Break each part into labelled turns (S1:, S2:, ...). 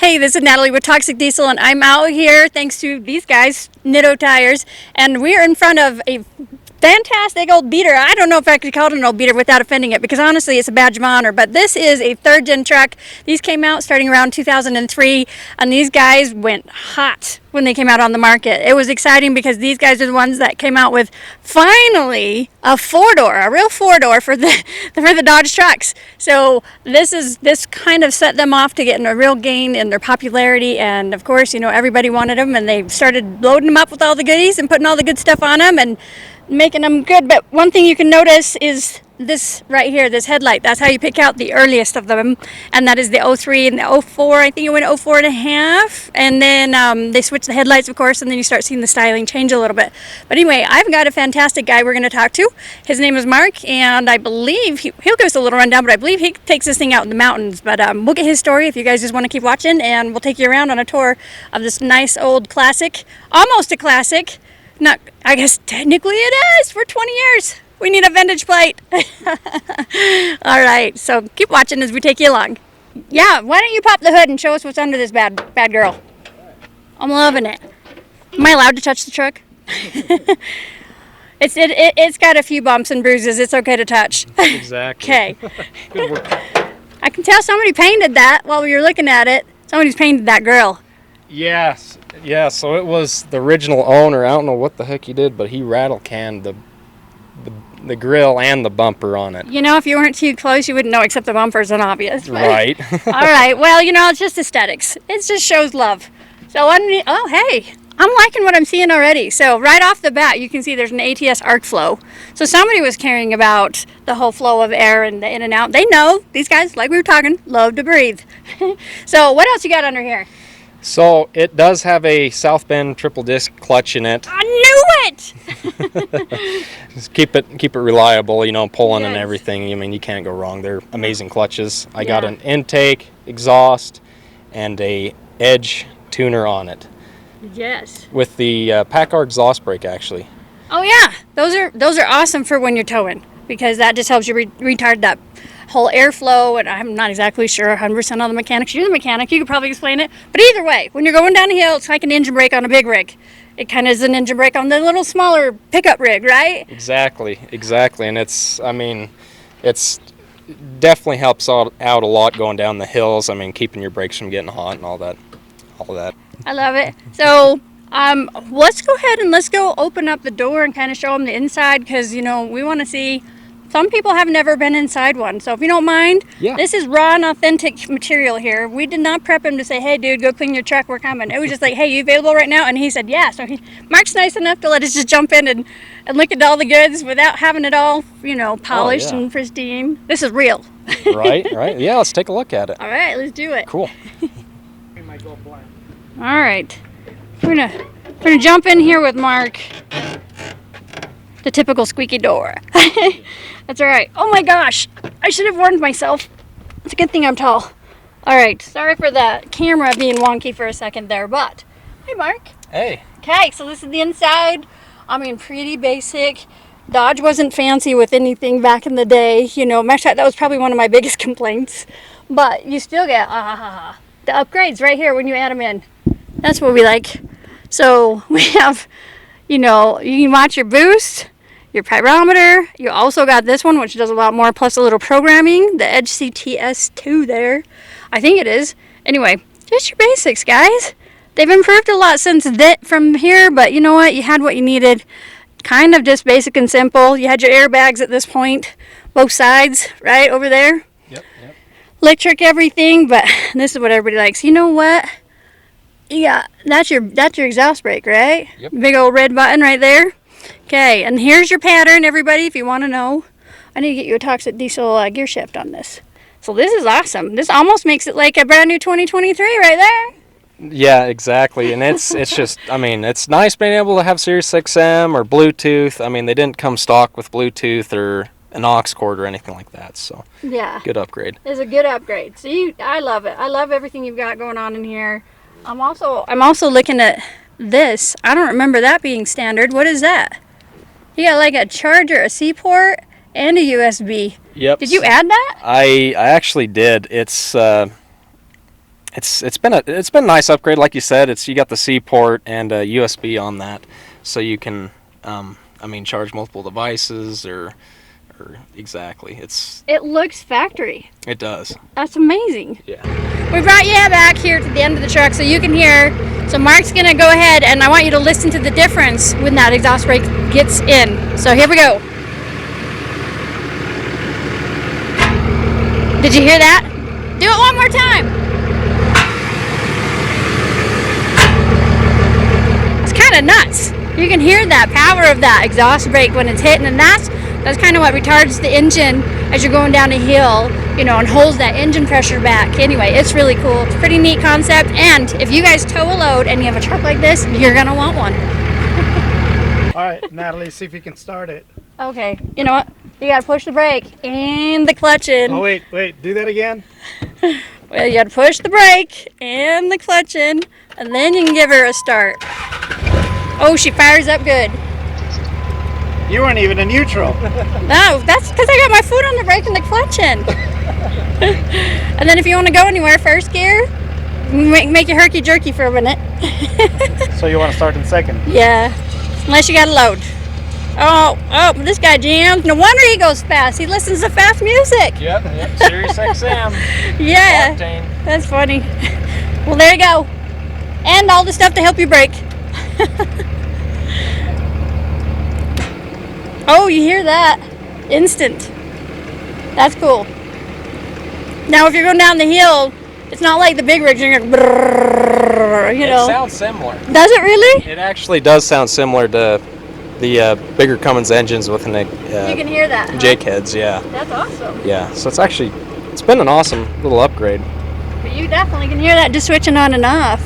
S1: Hey, this is Natalie with Toxic Diesel, and I'm out here thanks to these guys, Nitto Tires, and we're in front of a fantastic old beater. I don't know if I could call it an old beater without offending it, because honestly it's a badge of honor, but this is a third gen truck. These came out starting around 2003, and these guys went hot when they came out on the market. It was exciting because these guys are the ones that came out with finally a four-door, a real four-door for the Dodge trucks. So this kind of set them off to getting a real gain in their popularity, and of course, you know, everybody wanted them, and they started loading them up with all the goodies and putting all the good stuff on them and making them good. But one thing you can notice is this right here, this headlight. That's how you pick out the earliest of them, and that is the 03 and the 04. I think it went 04 and a half, and then they switched the headlights, of course, and then you start seeing the styling change a little bit. But anyway, I've got a fantastic guy we're going to talk to. His name is Mark, and I believe he'll give us a little rundown, but I believe he takes this thing out in the mountains. But we'll get his story if you guys just want to keep watching, and we'll take you around on a tour of this nice old classic, almost a classic. Not, I guess technically it is, for 20 years. We need a vintage plate. All right, so keep watching as we take you along. Yeah, why don't you pop the hood and show us what's under this bad girl? I'm loving it. Am I allowed to touch the truck? It's got a few bumps and bruises. It's okay to touch.
S2: Exactly.
S1: Okay.
S2: Good work.
S1: I can tell somebody painted that while we were looking at it. Somebody's painted that grill.
S2: Yes. Yeah, so it was the original owner. I don't know what the heck he did, but he rattle canned the grill and the bumper on it.
S1: You know, if you weren't too close, you wouldn't know, except the bumper's an obvious.
S2: Right.
S1: All right. Well, you know, it's just aesthetics. It just shows love. So, oh, hey, I'm liking what I'm seeing already. So, right off the bat, you can see there's an ATS arc flow. So, somebody was caring about the whole flow of air and the in and out. They know, these guys, like we were talking, love to breathe. So, what else you got under here?
S2: So it does have a South Bend triple disc clutch in it.
S1: I knew it!
S2: Just keep it reliable, you know, pulling
S1: Yes.
S2: and everything. I mean, you can't go wrong. They're amazing clutches. I got an intake, exhaust, and a edge tuner on it.
S1: Yes.
S2: With the Packard exhaust brake, actually.
S1: Oh yeah, those are awesome for when you're towing, because that just helps you retard that whole airflow. And I'm not exactly sure 100% on the mechanics. You're the mechanic, you could probably explain it. But either way, when you're going down a hill, it's like an engine brake on a big rig. It kind of is an engine brake on the little smaller pickup rig, right?
S2: Exactly. And it's definitely helps out a lot going down the hills. I mean, keeping your brakes from getting hot and all that.
S1: I love it. So let's go ahead and let's go open up the door and kind of show them the inside, because, you know, we want to see. Some people have never been inside one, so if you don't mind,
S2: Yeah.
S1: This is raw and authentic material here. We did not prep him to say, hey dude, go clean your truck, we're coming. It was just like, hey, you available right now? And he said yeah. So Mark's nice enough to let us just jump in and look at all the goods without having it all, you know, polished and pristine. This is real.
S2: Right. Yeah, let's take a look at it.
S1: All right, let's do it.
S2: Cool.
S1: All right, we're gonna jump in here with Mark. The typical squeaky door. That's all right. Oh my gosh, I should have warned myself. It's a good thing I'm tall. All right, sorry for the camera being wonky for a second there, but hey Mark.
S2: Hey.
S1: Okay, so this is the inside. I mean, pretty basic. Dodge wasn't fancy with anything back in the day. You know, matter of fact, that was probably one of my biggest complaints. But you still get the upgrades right here when you add them in. That's what we like. So we have, you know, you can watch your boost, your pyrometer. You also got this one, which does a lot more, plus a little programming. The Edge CTS2 there. I think it is. Anyway, just your basics, guys. They've improved a lot since that from here, but you know what? You had what you needed. Kind of just basic and simple. You had your airbags at this point, both sides, right over there.
S2: Yep.
S1: Electric everything, but this is what everybody likes. You know what? Yeah, that's your exhaust brake, right?
S2: Yep.
S1: Big old red button right there. Okay, and here's your pattern, everybody, if you want to know. I need to get you a Toxic Diesel gear shift on this. So this is awesome. This almost makes it like a brand new 2023 right there.
S2: Yeah, exactly. And it's just, I mean, it's nice being able to have Sirius XM or Bluetooth. I mean, they didn't come stock with Bluetooth or an aux cord or anything like that. So
S1: yeah,
S2: good upgrade.
S1: It's a good upgrade. See, I love it. I love everything you've got going on in here. I'm also looking at this. I don't remember that being standard. What is that? You got like a charger, a C port, and a USB.
S2: Yep.
S1: Did you add that?
S2: I actually did. It's it's been a nice upgrade, like you said. You got the C port and a USB on that, so you can charge multiple devices or exactly.
S1: It looks factory.
S2: It does.
S1: That's amazing.
S2: Yeah.
S1: We brought you back here to the end of the truck so you can hear. So Mark's gonna go ahead and I want you to listen to the difference when that exhaust brake gets in. So here we go. Did you hear that? Do it one more time. It's kind of nuts. You can hear that power of that exhaust brake when it's hitting, and that's kind of what retards the engine as you're going down a hill, and holds that engine pressure back. Anyway, it's really cool. It's a pretty neat concept, and if you guys tow a load and you have a truck like this, you're gonna want one.
S3: All right, Natalie, see if you can start it.
S1: Okay, you know what? You gotta push the brake and the clutch in.
S3: Oh, wait, do that again.
S1: Well, you gotta push the brake and the clutch in, and then you can give her a start. Oh, she fires up good.
S3: You weren't even in neutral.
S1: No, that's because I got my foot on the brake and the clutch in. And then if you want to go anywhere, first gear, make it herky-jerky for a minute.
S3: So you want to start in second?
S1: Yeah, unless you got a load. Oh, this guy jams. No wonder he goes fast. He listens to fast music.
S2: Yep. Sirius XM.
S1: Yeah,
S2: Octane.
S1: that's funny. Well, there you go. And all the stuff to help you brake. Oh, you hear that? Instant. That's cool. Now, if you're going down the hill, it's not like the big rigs. You're going to,
S2: It sounds similar.
S1: Does it really?
S2: It actually does sound similar to the bigger Cummins engines with an
S1: You can hear that. Huh?
S2: Jake heads, yeah.
S1: That's awesome.
S2: Yeah, so it's been an awesome little upgrade.
S1: But you definitely can hear that just switching on and off.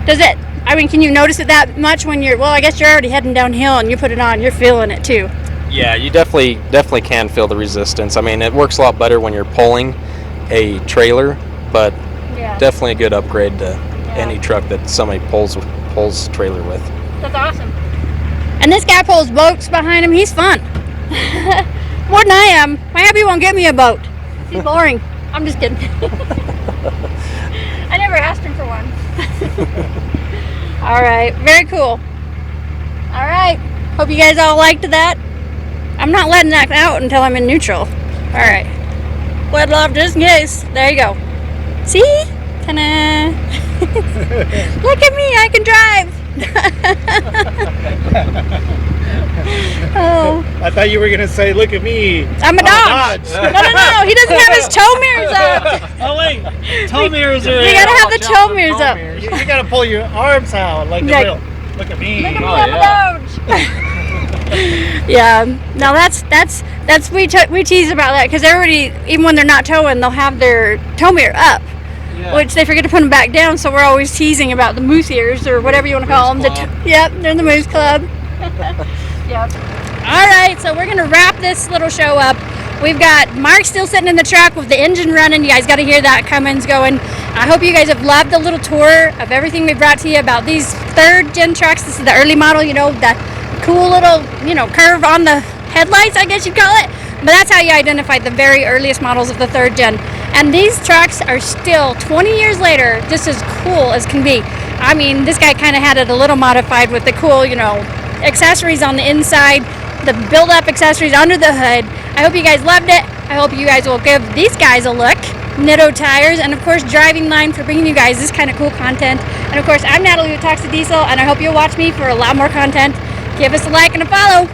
S1: Can you notice it that much when I guess you're already heading downhill and you put it on, you're feeling it too.
S2: Yeah, you definitely can feel the resistance. I mean, it works a lot better when you're pulling a trailer, but definitely a good upgrade to any truck that somebody pulls trailer with.
S1: That's awesome. And this guy pulls boats behind him. He's fun. More than I am. My hubby won't get me a boat. He's boring. I'm just kidding. I never asked him for one. All right, very cool. All right, hope you guys all liked that. I'm not letting that out until I'm in neutral. All right, wet love just in case. There you go. See? Ta-da. Look at me, I can drive. Oh.
S3: I thought you were going to say, look at me.
S1: I'm a Dodge. No, he doesn't have his tow mirrors up.
S3: Oh, wait, tow mirrors are...
S1: You gotta have the tow mirrors up.
S3: You got to pull your arms out like the real. Look at me.
S1: Look at me, I'm a Dodge. Yeah, now that's we tease about that because everybody, even when they're not towing, they'll have their tow mirror up, which they forget to put them back down. So we're always teasing about the moose ears or whatever you want to call them. Yep, they're in the Moose Club. Yep. All right, so we're gonna wrap this little show up. We've got Mark still sitting in the truck with the engine running. You guys got to hear that Cummins going. I hope you guys have loved the little tour of everything we brought to you about these third gen trucks. This is the early model, that cool little, curve on the headlights, I guess you'd call it. But that's how you identify the very earliest models of the third gen. And these trucks are still, 20 years later, just as cool as can be. I mean, this guy kind of had it a little modified with the cool, accessories on the inside, the build-up accessories under the hood. I hope you guys loved it. I hope you guys will give these guys a look. Nitto Tires, and of course Driving Line for bringing you guys this kind of cool content. And of course, I'm Natalie with Cummins Diesel, and I hope you'll watch me for a lot more content. Give us a like and a follow.